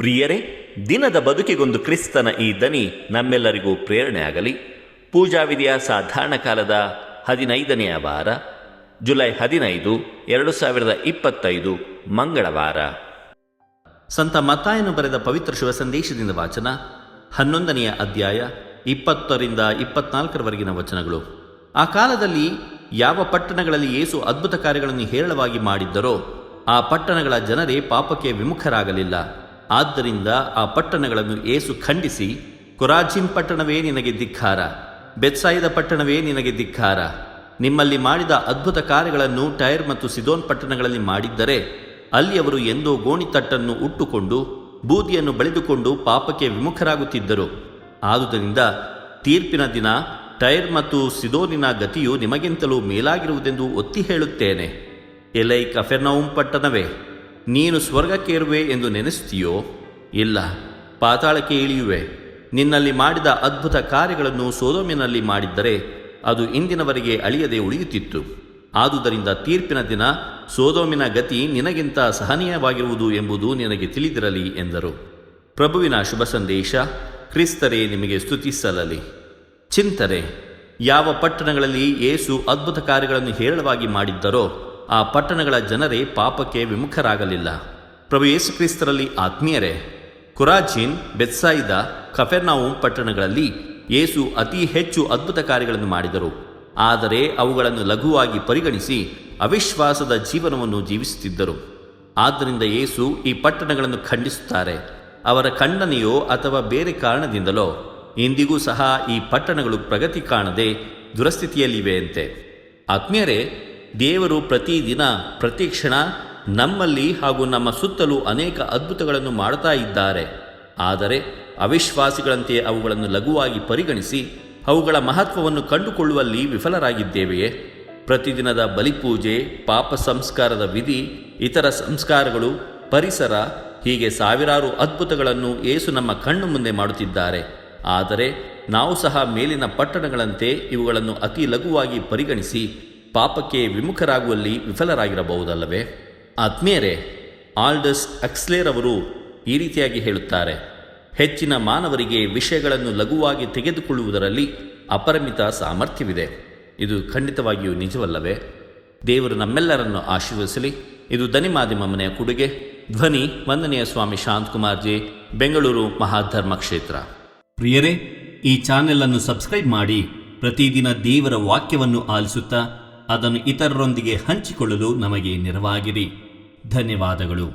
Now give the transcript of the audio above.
ಪ್ರಿಯರೇ, ದಿನದ ಬದುಕಿಗೊಂದು ಕ್ರಿಸ್ತನ ಈ ದನಿ ನಮ್ಮೆಲ್ಲರಿಗೂ ಪ್ರೇರಣೆ ಆಗಲಿ. ಪೂಜಾ ವಿಧಿಯ ಸಾಧಾರಣ ಕಾಲದ 15ನೆಯ ವಾರ, ಜುಲೈ 15, 2025 ಮಂಗಳವಾರ. ಸಂತ ಮತ್ತಾಯನು ಬರೆದ ಪವಿತ್ರ ಶುಭ ಸಂದೇಶದಿಂದ ವಾಚನ. 11ನೆಯ ಅಧ್ಯಾಯ 20ರಿಂದ 24ರವರೆಗಿನ ವಚನಗಳು. ಆ ಕಾಲದಲ್ಲಿ ಯಾವ ಪಟ್ಟಣಗಳಲ್ಲಿ ಯೇಸು ಅದ್ಭುತ ಕಾರ್ಯಗಳನ್ನು ಹೇರಳವಾಗಿ ಮಾಡಿದ್ದರೋ ಆ ಪಟ್ಟಣಗಳ ಜನರೇ ಪಾಪಕ್ಕೆ ವಿಮುಖರಾಗಲಿಲ್ಲ. ಆದ್ದರಿಂದ ಆ ಪಟ್ಟಣಗಳನ್ನು ಯೇಸು ಖಂಡಿಸಿ, ಕೊರಾಜಿನ್ ಪಟ್ಟಣವೇ ನಿನಗೆ ಧಿಕ್ಕಾರ, ಬೆತ್ಸಾಯಿದ ಪಟ್ಟಣವೇ ನಿನಗೆ ಧಿಕ್ಕಾರ. ನಿಮ್ಮಲ್ಲಿ ಮಾಡಿದ ಅದ್ಭುತ ಕಾರ್ಯಗಳನ್ನು ಟೈರ್ ಮತ್ತು ಸಿದೋನ್ ಪಟ್ಟಣಗಳಲ್ಲಿ ಮಾಡಿದ್ದರೆ ಅಲ್ಲಿ ಅವರು ಎಂದೋ ಗೋಣಿತಟ್ಟನ್ನು ಉಟ್ಟುಕೊಂಡು ಬೂದಿಯನ್ನು ಬಳಿದುಕೊಂಡು ಪಾಪಕ್ಕೆ ವಿಮುಖರಾಗುತ್ತಿದ್ದರು. ಆದುದರಿಂದ ತೀರ್ಪಿನ ದಿನ ಟೈರ್ ಮತ್ತು ಸಿದೋನಿನ ಗತಿಯು ನಿಮಗಿಂತಲೂ ಮೇಲಾಗಿರುವುದೆಂದು ಒತ್ತಿ ಹೇಳುತ್ತೇನೆ. ಎಲೈ ಕಫೆರ್ನೌಮ್ ಪಟ್ಟಣವೇ, ನೀನು ಸ್ವರ್ಗಕ್ಕೇರುವೆ ಎಂದು ನೆನೆಸುತ್ತೀಯೋ? ಇಲ್ಲ, ಪಾತಾಳಕ್ಕೆ ಇಳಿಯುವೆ. ನಿನ್ನಲ್ಲಿ ಮಾಡಿದ ಅದ್ಭುತ ಕಾರ್ಯಗಳನ್ನು ಸೊದೋಮಿನಲ್ಲಿ ಮಾಡಿದ್ದರೆ ಅದು ಇಂದಿನವರೆಗೆ ಅಳಿಯದೆ ಉಳಿಯುತ್ತಿತ್ತು. ಆದುದರಿಂದ ತೀರ್ಪಿನ ದಿನ ಸೊದೋಮಿನ ಗತಿ ನಿನಗಿಂತ ಸಹನೀಯವಾಗಿರುವುದು ಎಂಬುದು ನಿನಗೆ ತಿಳಿದಿರಲಿ ಎಂದರು. ಪ್ರಭುವಿನ ಶುಭ ಸಂದೇಶ. ಕ್ರಿಸ್ತರೇ ನಿಮಗೆ ಸ್ತುತಿಸಲಲಿ. ಚಿಂತನೆ. ಯಾವ ಪಟ್ಟಣಗಳಲ್ಲಿ ಯೇಸು ಅದ್ಭುತ ಕಾರ್ಯಗಳನ್ನು ಹೇರಳವಾಗಿ ಮಾಡಿದ್ದರೋ ಆ ಪಟ್ಟಣಗಳ ಜನರೇ ಪಾಪಕ್ಕೆ ವಿಮುಖರಾಗಲಿಲ್ಲ. ಪ್ರಭು ಯೇಸು ಕ್ರಿಸ್ತರಲ್ಲಿ ಆತ್ಮೀಯರೇ, ಕೊರಾಜಿನ್, ಬೆತ್ಸಾಯಿದ, ಕಫೆರ್ನೌಮ್ ಪಟ್ಟಣಗಳಲ್ಲಿ ಯೇಸು ಅತಿ ಹೆಚ್ಚು ಅದ್ಭುತ ಕಾರ್ಯಗಳನ್ನು ಮಾಡಿದರು. ಆದರೆ ಅವುಗಳನ್ನು ಲಘುವಾಗಿ ಪರಿಗಣಿಸಿ ಅವಿಶ್ವಾಸದ ಜೀವನವನ್ನು ಜೀವಿಸುತ್ತಿದ್ದರು. ಆದ್ದರಿಂದ ಯೇಸು ಈ ಪಟ್ಟಣಗಳನ್ನು ಖಂಡಿಸುತ್ತಾರೆ. ಅವರ ಖಂಡನೆಯೋ ಅಥವಾ ಬೇರೆ ಕಾರಣದಿಂದಲೋ ಇಂದಿಗೂ ಸಹ ಈ ಪಟ್ಟಣಗಳು ಪ್ರಗತಿ ಕಾಣದೆ ದುರಸ್ಥಿತಿಯಲ್ಲಿವೆಯಂತೆ. ಆತ್ಮೀಯರೇ, ದೇವರು ಪ್ರತಿದಿನ ಪ್ರತಿಕ್ಷಣ ನಮ್ಮಲ್ಲಿ ಹಾಗೂ ನಮ್ಮ ಸುತ್ತಲೂ ಅನೇಕ ಅದ್ಭುತಗಳನ್ನು ಮಾಡ್ತಾ ಇದ್ದಾರೆ. ಆದರೆ ಅವಿಶ್ವಾಸಿಗಳಂತೆ ಅವುಗಳನ್ನು ಲಘುವಾಗಿ ಪರಿಗಣಿಸಿ ಅವುಗಳ ಮಹತ್ವವನ್ನು ಕಂಡುಕೊಳ್ಳುವಲ್ಲಿ ವಿಫಲರಾಗಿದ್ದೇವೆಯೇ? ಪ್ರತಿದಿನದ ಬಲಿಪೂಜೆ, ಪಾಪ ಸಂಸ್ಕಾರದ ವಿಧಿ, ಇತರ ಸಂಸ್ಕಾರಗಳು, ಪರಿಸರ, ಹೀಗೆ ಸಾವಿರಾರು ಅದ್ಭುತಗಳನ್ನು ಯೇಸು ನಮ್ಮ ಕಣ್ಣು ಮುಂದೆ ಮಾಡುತ್ತಿದ್ದಾರೆ. ಆದರೆ ನಾವು ಸಹ ಮೇಲಿನ ಪಟ್ಟಣಗಳಂತೆ ಇವುಗಳನ್ನು ಅತಿ ಲಘುವಾಗಿ ಪರಿಗಣಿಸಿ ಪಾಪಕ್ಕೆ ವಿಮುಖರಾಗುವಲ್ಲಿ ವಿಫಲರಾಗಿರಬಹುದಲ್ಲವೇ? ಆತ್ಮೀಯರೇ, ಆಲ್ಡಸ್ ಹಕ್ಸ್ಲೆರ್ ಅವರು ಈ ರೀತಿಯಾಗಿ ಹೇಳುತ್ತಾರೆ: ಹೆಚ್ಚಿನ ಮಾನವರಿಗೆ ವಿಷಯಗಳನ್ನು ಲಘುವಾಗಿ ತೆಗೆದುಕೊಳ್ಳುವುದರಲ್ಲಿ ಅಪರಿಮಿತ ಸಾಮರ್ಥ್ಯವಿದೆ. ಇದು ಖಂಡಿತವಾಗಿಯೂ ನಿಜವಲ್ಲವೇ? ದೇವರು ನಮ್ಮೆಲ್ಲರನ್ನು ಆಶೀರ್ವದಿಸಲಿ. ಇದು ದನಿ ಮಾಧ್ಯಮ ಮನೆಯ ಕೊಡುಗೆ. ಧ್ವನಿ ವಂದನೆಯ ಸ್ವಾಮಿ ಶಾಂತಕುಮಾರ್ ಜೆ, ಬೆಂಗಳೂರು ಮಹಾಧರ್ಮ ಕ್ಷೇತ್ರ. ಪ್ರಿಯರೇ, ಈ ಚಾನೆಲ್ ಅನ್ನು ಸಬ್ಸ್ಕ್ರೈಬ್ ಮಾಡಿ ಪ್ರತಿದಿನ ದೇವರ ವಾಕ್ಯವನ್ನು ಆಲಿಸುತ್ತಾ ಅದನ್ನು ಇತರರೊಂದಿಗೆ ಹಂಚಿಕೊಳ್ಳಲು ನಮಗೆ ನೆರವಾಗಿರಿ. ಧನ್ಯವಾದಗಳು.